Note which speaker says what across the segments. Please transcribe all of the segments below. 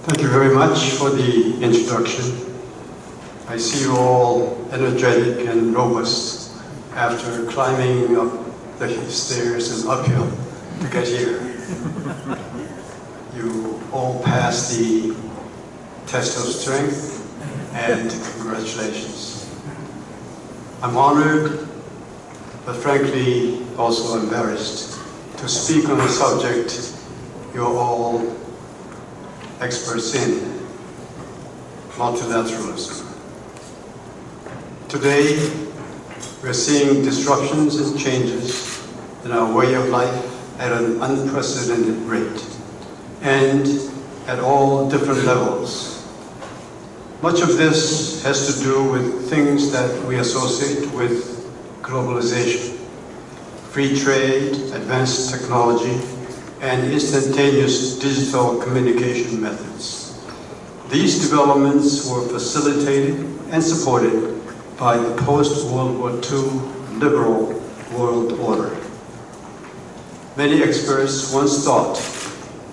Speaker 1: Thank you very much for the introduction. I see you all energetic and robust after climbing up the stairs and uphill to get here. You all passed the test of strength, and congratulations. I'm honored, but frankly also embarrassed to speak on a subject you're all experts in, multilateralism. Today, we're seeing disruptions and changes in our way of life at an unprecedented rate, and at all different levels. Much of this has to do with things that we associate with globalization, free trade, advanced technology, and instantaneous digital communication methods. These developments were facilitated and supported by the post-World War II liberal world order. Many experts once thought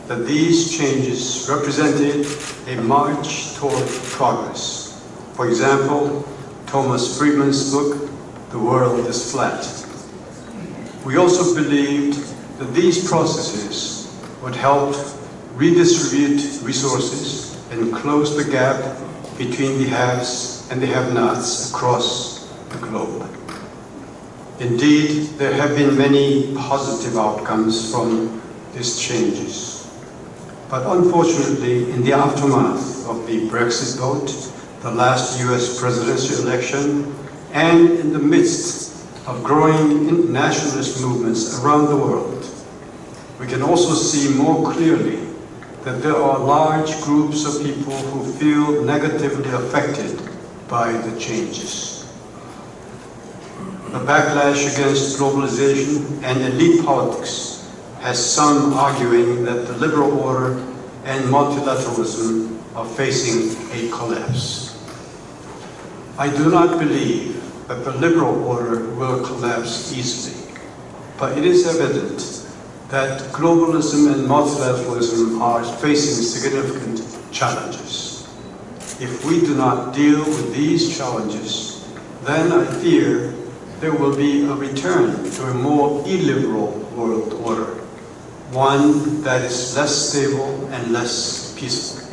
Speaker 1: that these changes represented a march toward progress. For example, Thomas Friedman's book, The World is Flat. We also believed that these processes would help redistribute resources and close the gap between the haves and the have-nots across the globe. Indeed, there have been many positive outcomes from these changes. But unfortunately, in the aftermath of the Brexit vote, the last US presidential election, and in the midst of growing nationalist movements around the world, we can also see more clearly that there are large groups of people who feel negatively affected by the changes. The backlash against globalization and elite politics has some arguing that the liberal order and multilateralism are facing a collapse. I do not believe that the liberal order will collapse easily, but it is evident that globalism and multilateralism are facing significant challenges. If we do not deal with these challenges, then I fear there will be a return to a more illiberal world order, one that is less stable and less peaceful.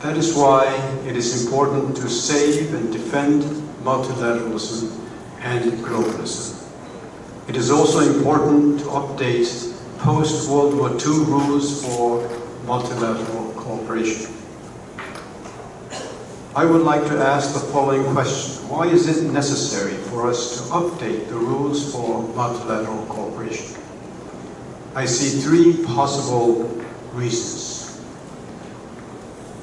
Speaker 1: That is why it is important to save and defend multilateralism and globalism. It is also important to update post-World War II rules for multilateral cooperation. I would like to ask the following question. Why is it necessary for us to update the rules for multilateral cooperation? I see three possible reasons.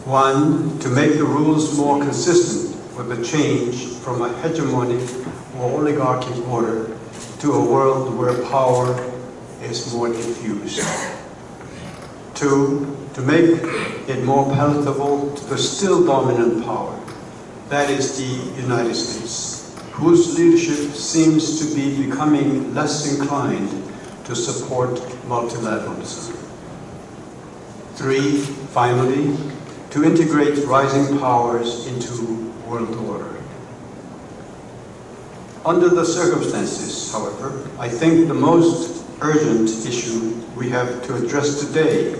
Speaker 1: One, to make the rules more consistent with the change from a hegemonic or oligarchic order to a world where power is more diffused. Two, to make it more palatable to the still dominant power, that is the United States, whose leadership seems to be becoming less inclined to support multilateralism. Three, finally, to integrate rising powers into world order. Under the circumstances, however, I think the most urgent issue we have to address today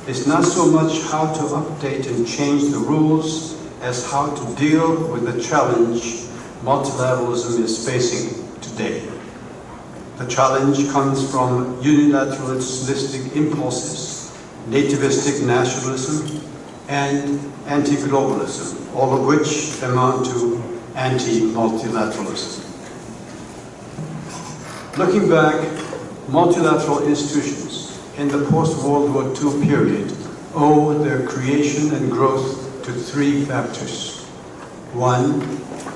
Speaker 1: is not so much how to update and change the rules as how to deal with the challenge multilateralism is facing today. The challenge comes from unilateralistic impulses, nativistic nationalism, and anti-globalism, all of which amount to anti-multilateralism. Looking back, multilateral institutions in the post-World War II period owe their creation and growth to three factors. One,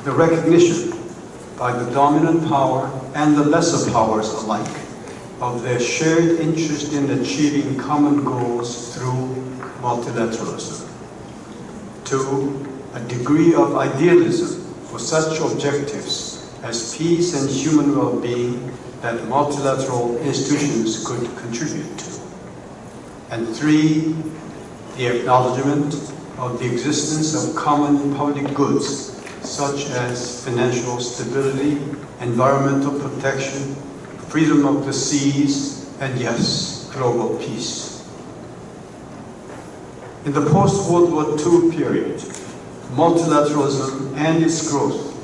Speaker 1: the recognition by the dominant power and the lesser powers alike of their shared interest in achieving common goals through multilateralism. Two, a degree of idealism for such objectives as peace and human well-being that multilateral institutions could contribute to. And three, the acknowledgement of the existence of common public goods, such as financial stability, environmental protection, freedom of the seas, and yes, global peace. In the post-World War II period, multilateralism and its growth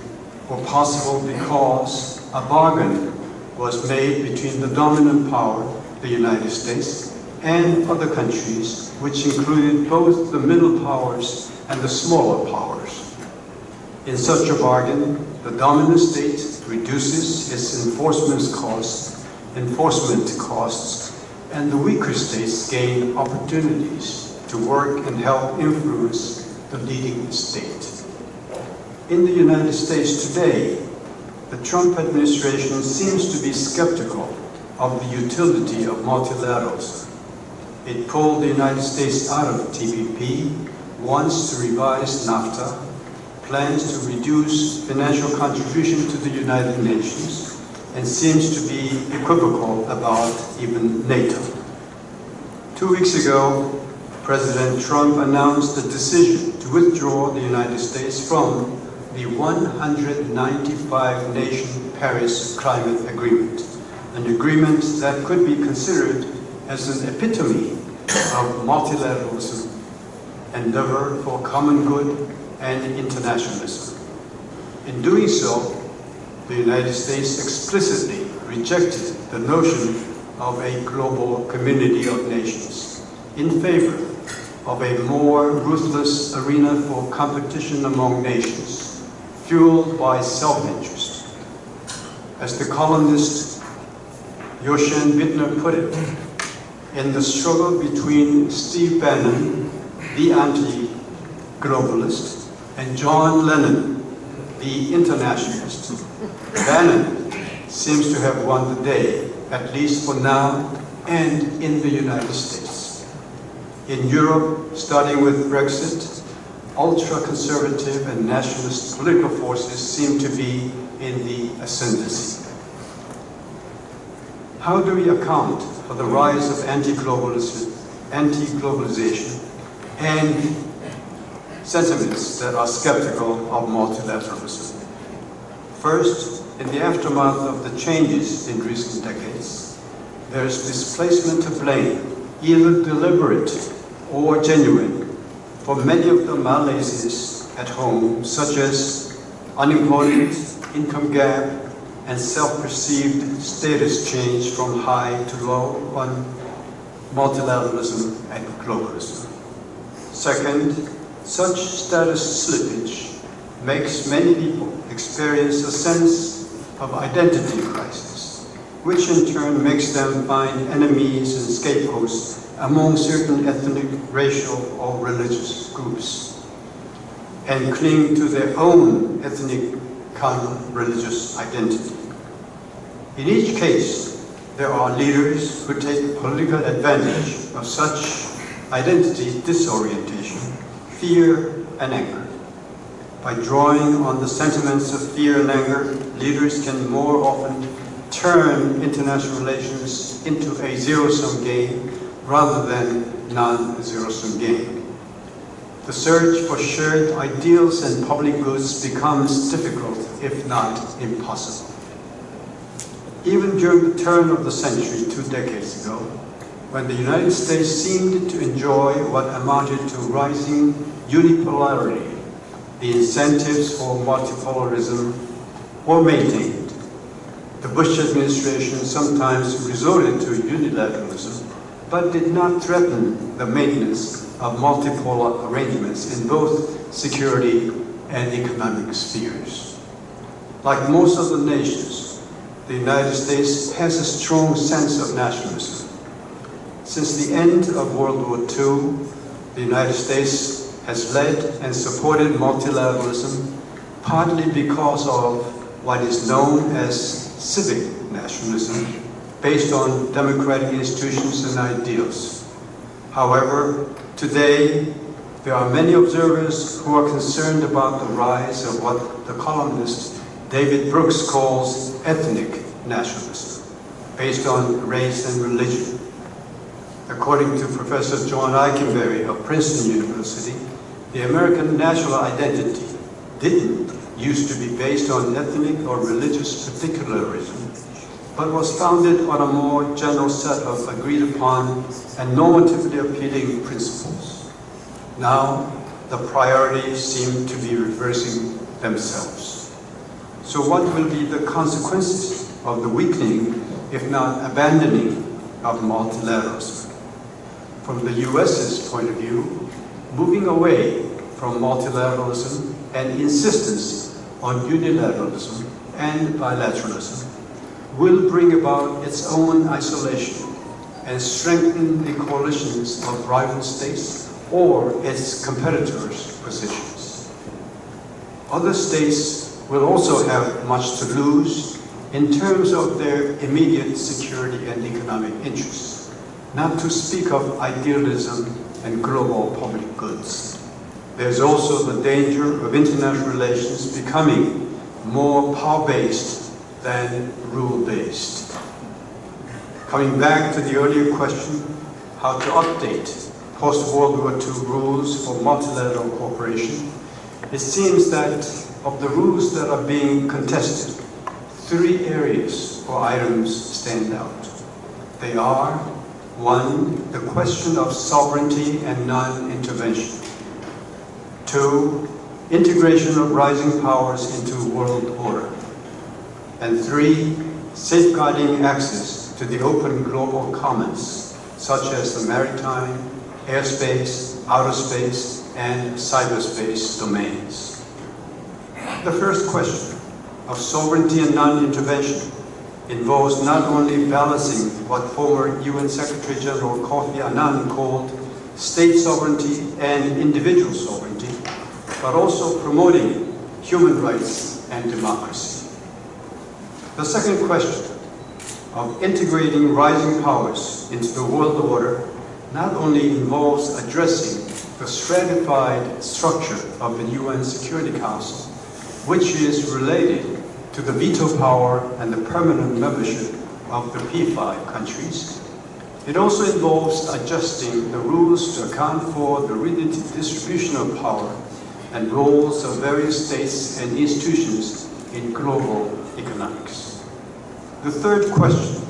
Speaker 1: were possible because a bargain was made between the dominant power, the United States, and other countries, which included both the middle powers and the smaller powers. In such a bargain, the dominant state reduces its enforcement costs, and the weaker states gain opportunities to work and help influence the leading state. In the United States today, the Trump administration seems to be skeptical of the utility of multilateralism. It pulled the United States out of TPP, wants to revise NAFTA, plans to reduce financial contribution to the United Nations, and seems to be equivocal about even NATO. 2 weeks ago, President Trump announced the decision to withdraw the United States from the 195-nation Paris Climate Agreement, an agreement that could be considered as an epitome of multilateralism, endeavor for common good, and internationalism. In doing so, the United States explicitly rejected the notion of a global community of nations in favor of a more ruthless arena for competition among nations, fueled by self-interest. As the columnist Yoshin Bittner put it, in the struggle between Steve Bannon, the anti-globalist, and John Lennon, the internationalist, Bannon seems to have won the day, at least for now, and in the United States. In Europe, starting with Brexit, ultra-conservative and nationalist political forces seem to be in the ascendancy. How do we account for the rise of anti-globalization and sentiments that are skeptical of multilateralism? First, in the aftermath of the changes in recent decades, there is displacement of blame, either deliberate or genuine, for many of the malaises at home, such as unemployment, income gap, and self-perceived status change from high to low on multilateralism and globalism. Second, such status slippage makes many people experience a sense of identity crisis, which in turn makes them find enemies and scapegoats among certain ethnic, racial, or religious groups, and cling to their own ethnic, religious identity. In each case, there are leaders who take political advantage of such identity disorientation, fear, and anger. By drawing on the sentiments of fear and anger, leaders can more often turn international relations into a zero-sum game rather than non-zero-sum game. The search for shared ideals and public goods becomes difficult, if not impossible. Even during the turn of the century 2 decades ago, when the United States seemed to enjoy what amounted to rising unipolarity, the incentives for multipolarism were maintained. The Bush administration sometimes resorted to unilateralism, but did not threaten the maintenance of multipolar arrangements in both security and economic spheres. Like most other nations, the United States has a strong sense of nationalism. Since the end of World War II, the United States has led and supported multilateralism, partly because of what is known as civic nationalism, based on democratic institutions and ideals. However, today, there are many observers who are concerned about the rise of what the columnist David Brooks calls ethnic nationalism, based on race and religion. According to Professor John Eikenberry of Princeton University, the American national identity didn't used to be based on ethnic or religious particularism, but was founded on a more general set of agreed-upon and normatively appealing principles. Now, the priorities seem to be reversing themselves. So what will be the consequences of the weakening, if not abandoning, of multilateralism? From the US's point of view, moving away from multilateralism and insistence on unilateralism and bilateralism will bring about its own isolation and strengthen the coalitions of rival states or its competitors' positions. Other states will also have much to lose in terms of their immediate security and economic interests, not to speak of idealism and global public goods. There's also the danger of international relations becoming more power-based than rule-based. Coming back to the earlier question, how to update post-World War II rules for multilateral cooperation, it seems that of the rules that are being contested, 3 areas or items stand out. They are: 1, the question of sovereignty and non-intervention; 2, integration of rising powers into world order; and 3, safeguarding access to the open global commons, such as the maritime, airspace, outer space, and cyberspace domains. The first question of sovereignty and non-intervention involves not only balancing what former UN Secretary General Kofi Annan called state sovereignty and individual sovereignty, but also promoting human rights and democracy. The second question of integrating rising powers into the world order not only involves addressing the stratified structure of the UN Security Council, which is related to the veto power and the permanent membership of the P5 countries. It also involves adjusting the rules to account for the relative distribution of power and roles of various states and institutions in global economics. The third question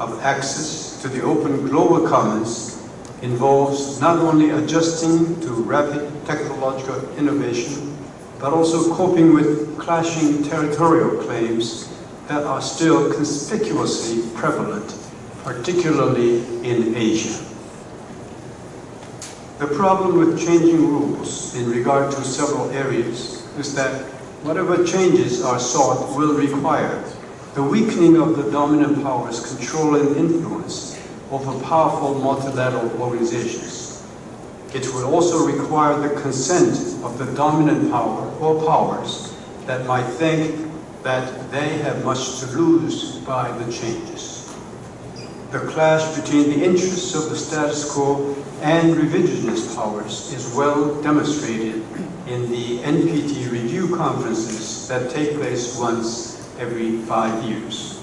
Speaker 1: of access to the open global commons involves not only adjusting to rapid technological innovation, but also coping with clashing territorial claims that are still conspicuously prevalent, particularly in Asia. The problem with changing rules in regard to several areas is that whatever changes are sought will require the weakening of the dominant powers' control and influence over powerful multilateral organizations. It will also require the consent of the dominant power or powers that might think that they have much to lose by the changes. The clash between the interests of the status quo and revisionist powers is well demonstrated in the NPT review conferences that take place once every 5 years.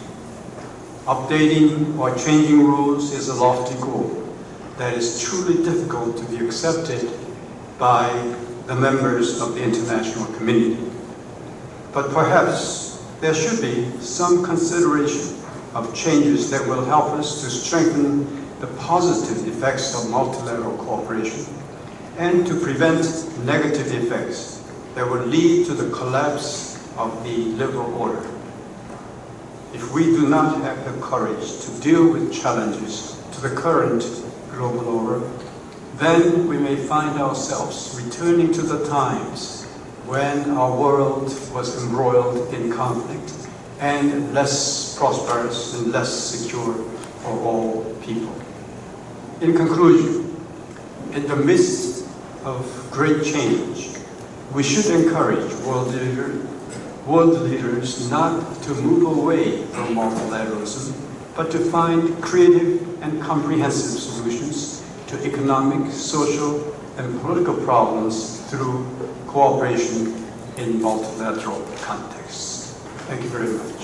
Speaker 1: Updating or changing rules is a lofty goal that is truly difficult to be accepted by the members of the international community. But perhaps there should be some consideration of changes that will help us to strengthen the positive effects of multilateral cooperation and to prevent negative effects that will lead to the collapse of the liberal order. If we do not have the courage to deal with challenges to the current global order, then we may find ourselves returning to the times when our world was embroiled in conflict and less prosperous and less secure for all people. In conclusion, in the midst of great change, we should encourage world leaders not to move away from multilateralism, but to find creative and comprehensive solutions to economic, social, and political problems through cooperation in multilateral contexts. Thank you very much.